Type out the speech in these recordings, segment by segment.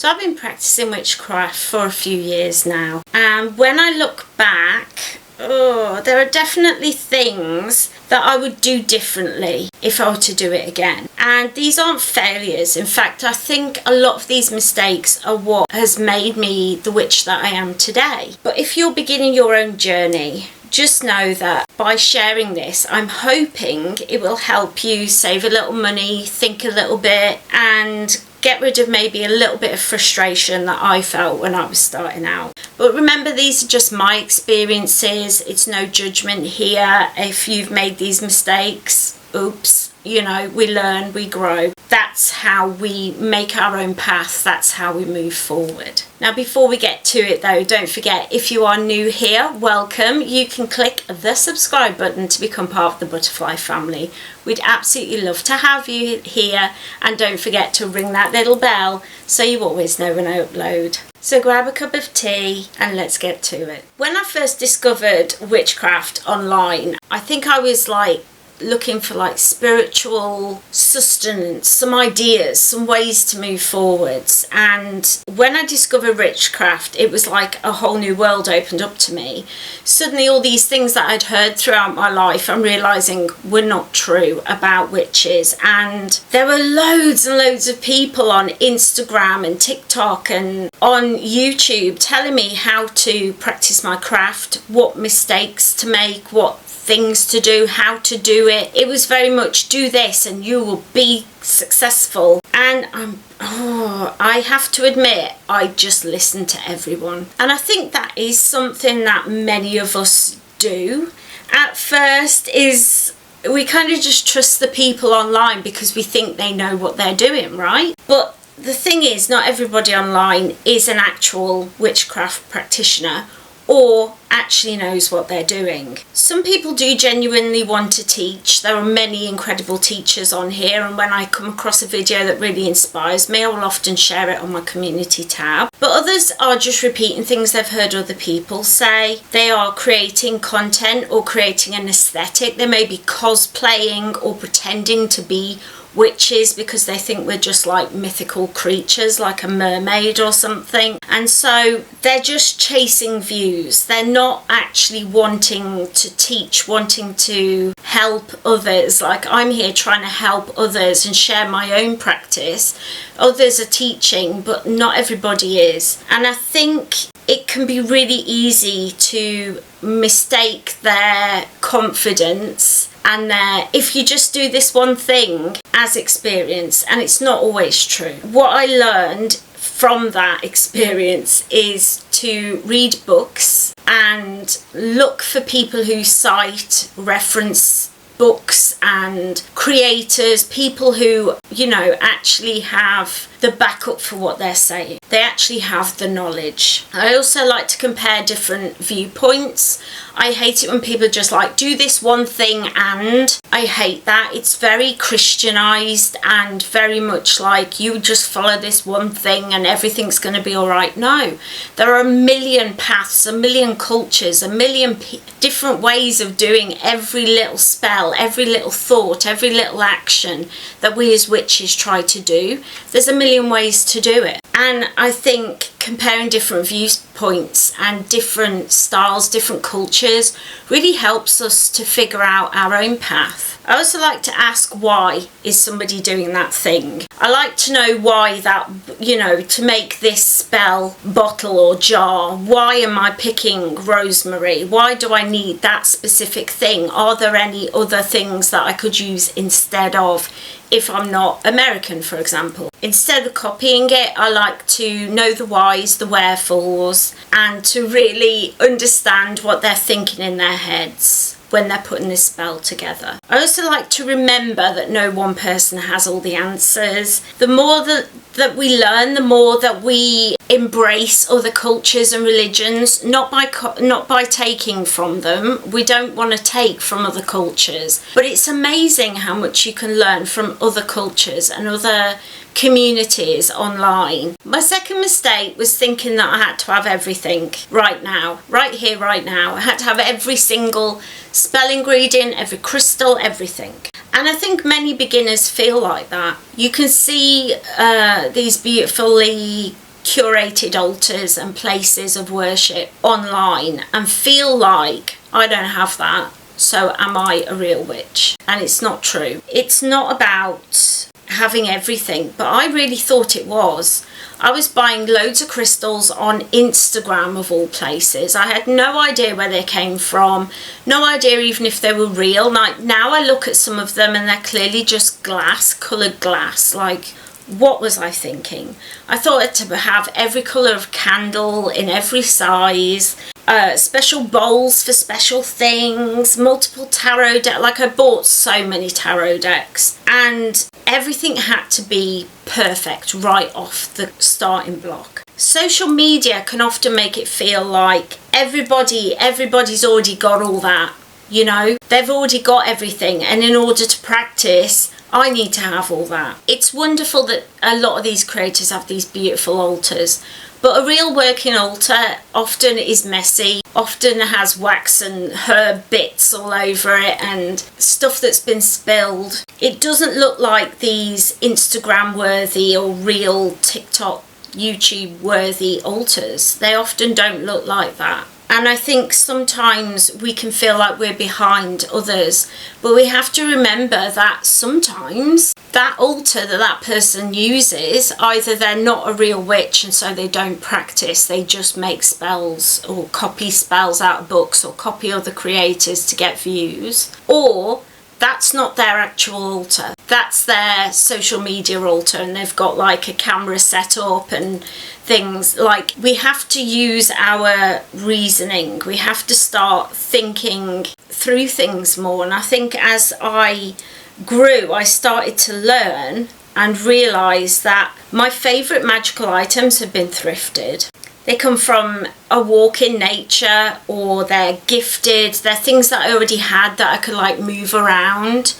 So I've been practicing witchcraft for a few years now, and when I look back, there are definitely things that I would do differently if I were to do it again. And these aren't failures. In fact, I think a lot of these mistakes are what has made me the witch that I am today. But if you're beginning your own journey, just know that by sharing this, I'm hoping it will help you save a little money, think a little bit, and get rid of maybe a little bit of frustration that I felt when I was starting out. But remember, these are just my experiences. It's no judgment here. If you've made these mistakes, oops, you know, we learn, we grow. That's how we make our own path. That's how we move forward. Now, before we get to it though, don't forget, if you are new here, welcome. You can click the subscribe button to become part of the butterfly family. We'd absolutely love to have you here, and don't forget to ring that little bell so you always know when I upload. So grab a cup of tea and let's get to it. When I first discovered witchcraft online, I think I was like looking for like spiritual sustenance, some ideas, some ways to move forwards. And when I discovered witchcraft, it was like a whole new world opened up to me. Suddenly all these things that I'd heard throughout my life, I'm realizing were not true about witches. And there were loads and loads of people on Instagram and TikTok and on YouTube telling me how to practice my craft, what mistakes to make, what things to do, how to do it. It was very much do this and you will be successful. And I have to admit, I just listened to everyone. And I think that is something that many of us do. At first is we kind of just trust the people online because we think they know what they're doing, right? But the thing is, not everybody online is an actual witchcraft practitioner or actually knows what they're doing. Some people do genuinely want to teach. There are many incredible teachers on here, and when I come across a video that really inspires me, I will often share it on my community tab. But others are just repeating things they've heard other people say. They are creating content or creating an aesthetic. They may be cosplaying or pretending to be witches because they think we're just like mythical creatures, like a mermaid or something. And so they're just chasing views. They're not actually wanting to teach, wanting to help others. Like I'm here trying to help others and share my own practice. Others are teaching, but not everybody is. And I think it can be really easy to mistake their confidence and if you just do this one thing as experience, and it's not always true. What I learned from that experience is to read books and look for people who cite, reference books and creators, people who, you know, actually have the backup for what they're saying. They actually have the knowledge. I also like to compare different viewpoints. I hate it when people are just like, do this one thing, and I hate that. It's very Christianized and very much like you just follow this one thing and everything's going to be all right. No, there are a million paths, a million cultures, a million different ways of doing every little spell, every little thought, every little action that we as witches try to do. There's a million ways to do it. And I think comparing different viewpoints and different styles, different cultures really helps us to figure out our own path. I also like to ask, why is somebody doing that thing? I like to know why that, you know, to make this spell bottle or jar, why am I picking rosemary? Why do I need that specific thing? Are there any other things that I could use instead of if I'm not American, for example? Instead of copying it, I like to know the whys, the wherefores, and to really understand what they're thinking in their heads when they're putting this spell together. I also like to remember that no one person has all the answers. The more that we learn, the more that we embrace other cultures and religions, not by taking from them. We don't want to take from other cultures, but it's amazing how much you can learn from other cultures and other communities online. My second mistake was thinking that I had to have everything right now, right here, right now. I had to have every single spell ingredient, every crystal, everything. And I think many beginners feel like that. You can see these beautifully curated altars and places of worship online and feel like I don't have that, so am I a real witch? And it's not true. It's not about having everything, but I really thought it was. I was buying loads of crystals on Instagram of all places. I had no idea where they came from, no idea even if they were real. Like, now I look at some of them and they're clearly just glass, coloured glass. Like, what was I thinking? I thought it to have every colour of candle in every size, special bowls for special things, multiple tarot decks. Like, I bought so many tarot decks and everything had to be perfect right off the starting block. Social media can often make it feel like everybody's already got all that, you know? They've already got everything, and in order to practice, I need to have all that. It's wonderful that a lot of these creators have these beautiful altars, but a real working altar often is messy, often has wax and herb bits all over it and stuff that's been spilled. It doesn't look like these Instagram worthy or real TikTok, YouTube worthy altars. They often don't look like that. And I think sometimes we can feel like we're behind others, but we have to remember that sometimes that altar that person uses, either they're not a real witch and so they don't practice, they just make spells or copy spells out of books or copy other creators to get views, or that's not their actual altar. That's their social media altar, and they've got like a camera set up and things. Like, we have to use our reasoning. We have to start thinking through things more. And I think as I grew, I started to learn and realise that my favourite magical items have been thrifted. They come from a walk in nature, or they're gifted. They're things that I already had that I could like move around.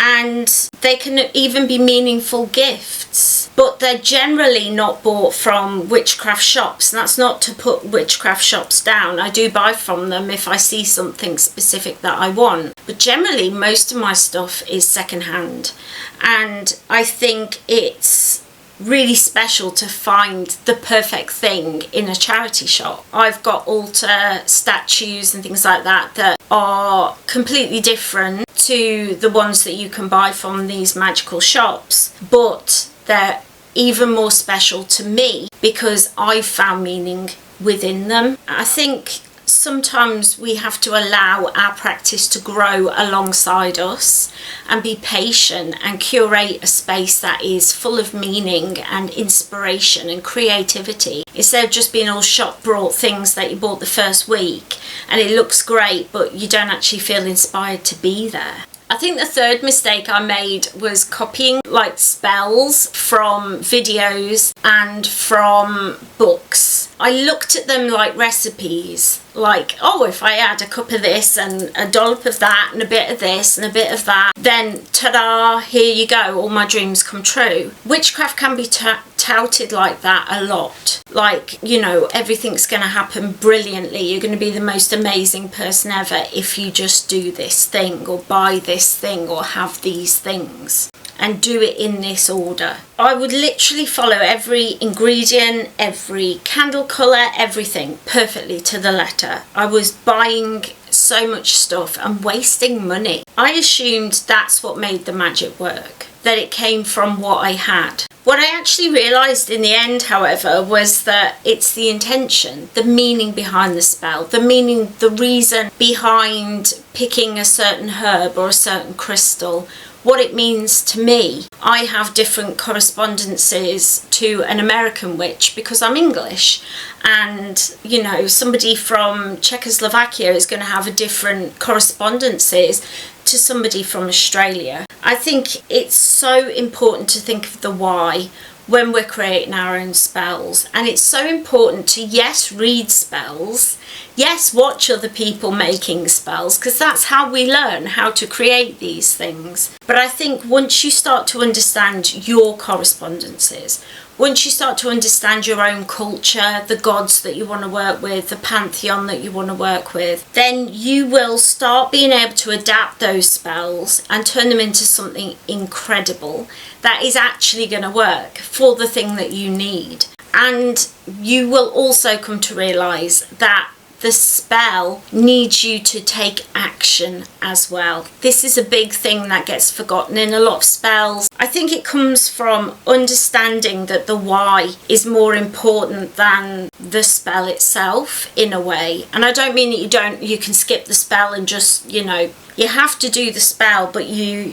And they can even be meaningful gifts, but they're generally not bought from witchcraft shops. And that's not to put witchcraft shops down. I do buy from them if I see something specific that I want. But generally, most of my stuff is secondhand. And I think it's really special to find the perfect thing in a charity shop. I've got altar statues and things like that that are completely different to the ones that you can buy from these magical shops, but they're even more special to me because I found meaning within them. I think sometimes we have to allow our practice to grow alongside us and be patient and curate a space that is full of meaning and inspiration and creativity, instead of just being all shop brought things that you bought the first week and it looks great but you don't actually feel inspired to be there. I think the third mistake I made was copying like spells from videos and from books. I looked at them like recipes, like, oh, if I add a cup of this and a dollop of that and a bit of this and a bit of that, then ta-da, here you go, all my dreams come true. Witchcraft can be touted like that a lot. Like, you know, everything's going to happen brilliantly. You're going to be the most amazing person ever if you just do this thing or buy this thing or have these things and do it in this order. I would literally follow every ingredient, every candle colour, everything perfectly to the letter. I was buying so much stuff and wasting money. I assumed that's what made the magic work, that it came from what I had. What I actually realised in the end, however, was that it's the intention, the meaning behind the spell, the meaning, the reason behind picking a certain herb or a certain crystal, what it means to me. I have different correspondences to an American witch because I'm English, and you know, somebody from Czechoslovakia is going to have a different correspondences to somebody from Australia. I think it's so important to think of the why when we're creating our own spells, and it's so important to, yes, read spells, yes, watch other people making spells, because that's how we learn how to create these things. But I think once you start to understand your correspondences, once you start to understand your own culture, the gods that you want to work with, the pantheon that you want to work with, then you will start being able to adapt those spells and turn them into something incredible that is actually going to work for the thing that you need. And you will also come to realise that the spell needs you to take action as well. This is a big thing that gets forgotten in a lot of spells. I think it comes from understanding that the why is more important than the spell itself, in a way. And I don't mean that you can skip the spell and just, you have to do the spell, but you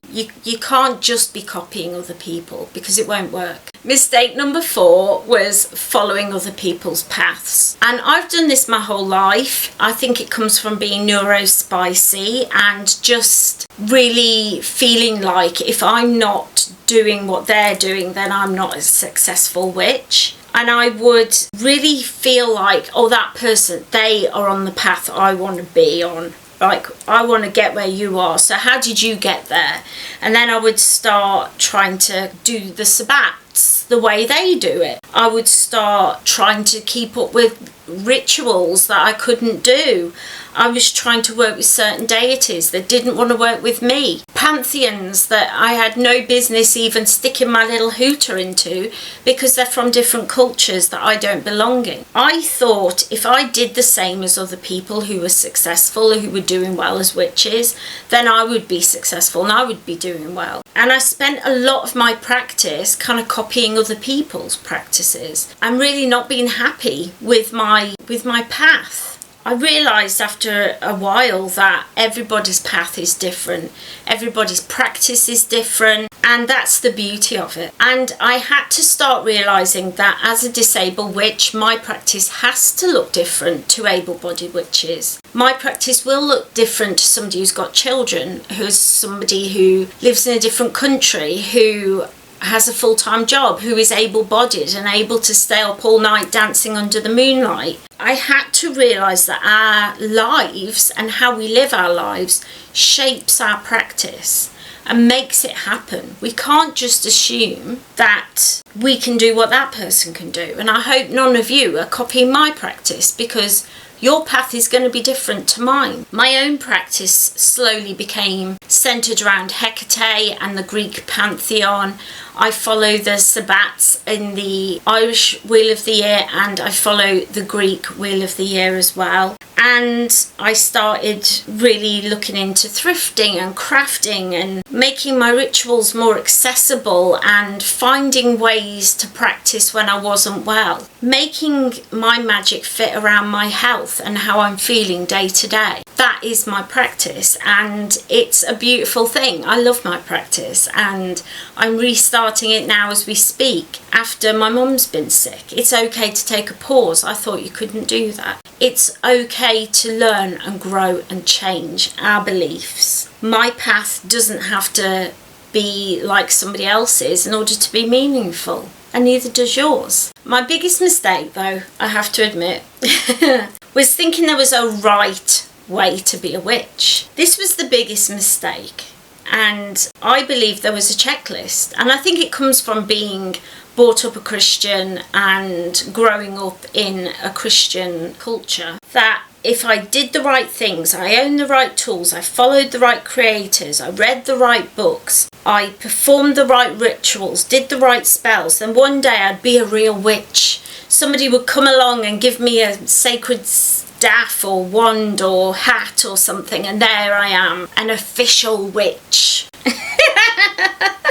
can't just be copying other people, because it won't work. Mistake number 4 was following other people's paths. And I've done this my whole life. I think it comes from being neurospicy and just really feeling like if I'm not doing what they're doing, then I'm not a successful witch. And I would really feel like, oh, that person, they are on the path I want to be on. Like, I want to get where you are, so how did you get there? And then I would start trying to do the sabbats the way they do it. I would start trying to keep up with rituals that I couldn't do. I was trying to work with certain deities that didn't want to work with me. Pantheons that I had no business even sticking my little hooter into, because they're from different cultures that I don't belong in. I thought if I did the same as other people who were successful, who were doing well as witches, then I would be successful and I would be doing well. And I spent a lot of my practice kind of copying other people's practices and really not being happy with my path. I realised after a while that everybody's path is different, everybody's practice is different, and that's the beauty of it. And I had to start realising that as a disabled witch, my practice has to look different to able-bodied witches. My practice will look different to somebody who's got children, who's somebody who lives in a different country, who has a full-time job, who is able-bodied and able to stay up all night dancing under the moonlight. I had to realise that our lives and how we live our lives shapes our practice and makes it happen. We can't just assume that we can do what that person can do. And I hope none of you are copying my practice, because your path is going to be different to mine. My own practice slowly became centred around Hecate and the Greek pantheon. I follow the sabbats in the Irish Wheel of the Year, and I follow the Greek Wheel of the Year as well. And I started really looking into thrifting and crafting and making my rituals more accessible and finding ways to practice when I wasn't well. Making my magic fit around my health and how I'm feeling day to day. That is my practice, and it's a beautiful thing. I love my practice, and I'm restarting it now as we speak after my mum's been sick. It's okay to take a pause. I thought you couldn't do that. It's okay to learn and grow and change our beliefs. My path doesn't have to be like somebody else's in order to be meaningful, and neither does yours. My biggest mistake, though, I have to admit, was thinking there was a right way to be a witch. This was the biggest mistake, and I believe there was a checklist, and I think it comes from being brought up a Christian and growing up in a Christian culture, that if I did the right things, I owned the right tools, I followed the right creators, I read the right books, I performed the right rituals, did the right spells, then one day I'd be a real witch. Somebody would come along and give me a sacred staff or wand or hat or something, and there I am, an official witch.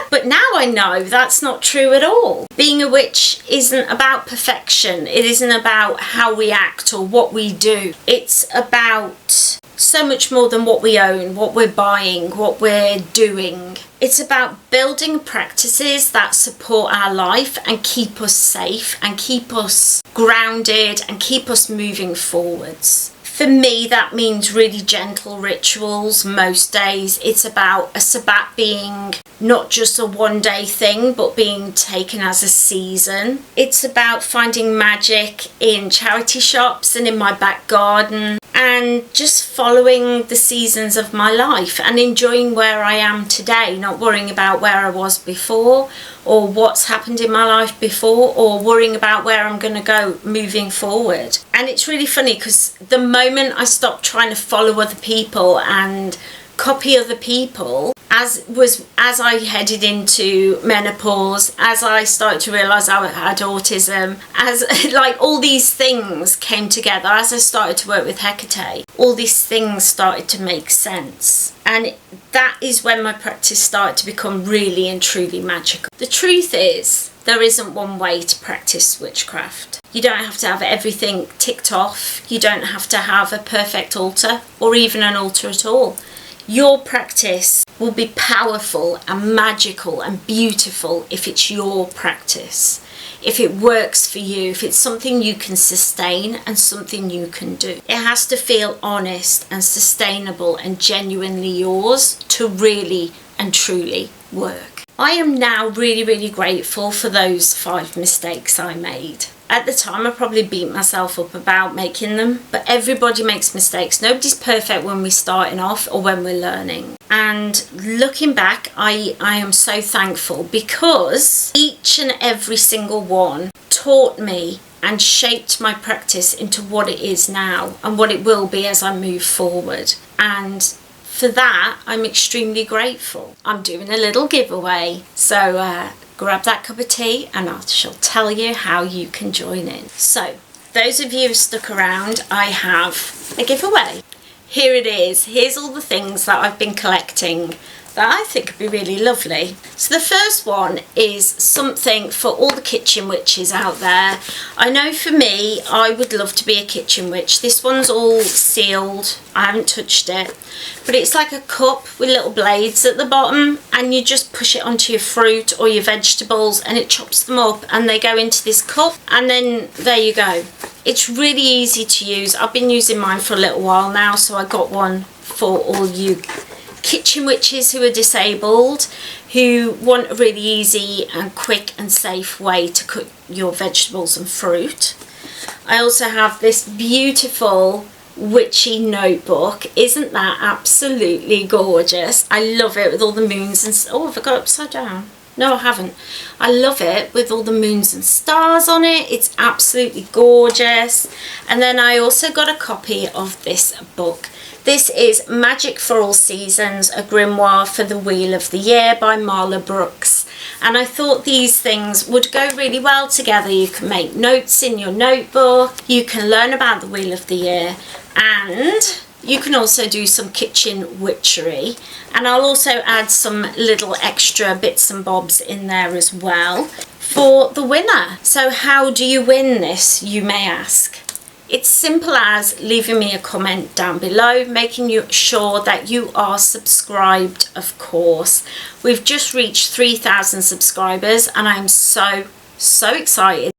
But now I know that's not true at all. Being a witch isn't about perfection. It isn't about how we act or what we do. It's about so much more than what we own, what we're buying, what we're doing. It's about building practices that support our life and keep us safe and keep us grounded and keep us moving forwards. For me, that means really gentle rituals most days. It's about a sabbat being not just a one-day thing, but being taken as a season. It's about finding magic in charity shops and in my back garden, and just following the seasons of my life and enjoying where I am today, not worrying about where I was before or what's happened in my life before, or worrying about where I'm going to go moving forward. And it's really funny because the moment I stopped trying to follow other people and copy other people. As I headed into menopause, as I started to realise I had autism, as like all these things came together, as I started to work with Hecate, all these things started to make sense. And that is when my practice started to become really and truly magical. The truth is, there isn't one way to practice witchcraft. You don't have to have everything ticked off. You don't have to have a perfect altar or even an altar at all. Your practice will be powerful and magical and beautiful if it's your practice, if it works for you, if it's something you can sustain and something you can do. It has to feel honest and sustainable and genuinely yours to really and truly work. I am now really, really grateful for those 5 mistakes I made. At the time, I probably beat myself up about making them, but everybody makes mistakes. Nobody's perfect when we're starting off or when we're learning. And looking back, I am so thankful, because each and every single one taught me and shaped my practice into what it is now and what it will be as I move forward. And for that, I'm extremely grateful. I'm doing a little giveaway, so grab that cup of tea and I shall tell you how you can join in. So, those of you who've stuck around, I have a giveaway. Here it is. Here's all the things that I've been collecting that I think would be really lovely. So the first one is something for all the kitchen witches out there. I know for me, I would love to be a kitchen witch. This one's all sealed. I haven't touched it. But it's like a cup with little blades at the bottom, and you just push it onto your fruit or your vegetables and it chops them up and they go into this cup, and then there you go. It's really easy to use. I've been using mine for a little while now, so I got one for all you kitchen witches who are disabled, who want a really easy and quick and safe way to cook your vegetables and fruit. I also have this beautiful witchy notebook. Isn't that absolutely gorgeous? I love it with all the moons and... oh, have I got it upside down? No, I haven't. I love it with all the moons and stars on it. It's absolutely gorgeous. And then I also got a copy of this book. This is Magic for All Seasons, a grimoire for the Wheel of the Year by Marla Brooks. And I thought these things would go really well together. You can make notes in your notebook, you can learn about the Wheel of the Year, and you can also do some kitchen witchery. And I'll also add some little extra bits and bobs in there as well for the winner. So how do you win this, you may ask? It's simple as leaving me a comment down below, making sure that you are subscribed, of course. We've just reached 3,000 subscribers and I'm so excited.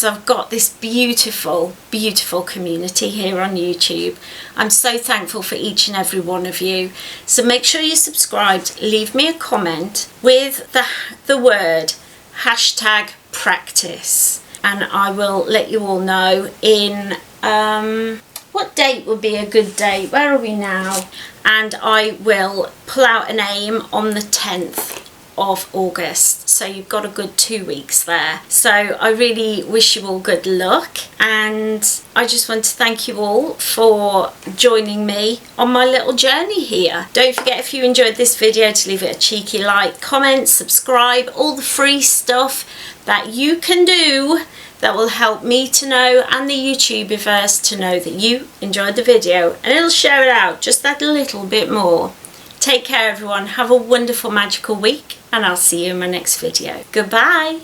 I've got this beautiful community here on YouTube. I'm so thankful for each and every one of you. So make sure you're subscribed, leave me a comment with the word #practice, and I will let you all know in what date would be a good date. Where are we now? And I will pull out a name on the 10th of August, so you've got a good 2 weeks there. So I really wish you all good luck, and I just want to thank you all for joining me on my little journey here. Don't forget, if you enjoyed this video, to leave it a cheeky like, comment, subscribe, all the free stuff that you can do that will help me to know and the YouTubeverse to know that you enjoyed the video, and it'll share it out just that little bit more. Take care everyone, have a wonderful magical week, and I'll see you in my next video. Goodbye!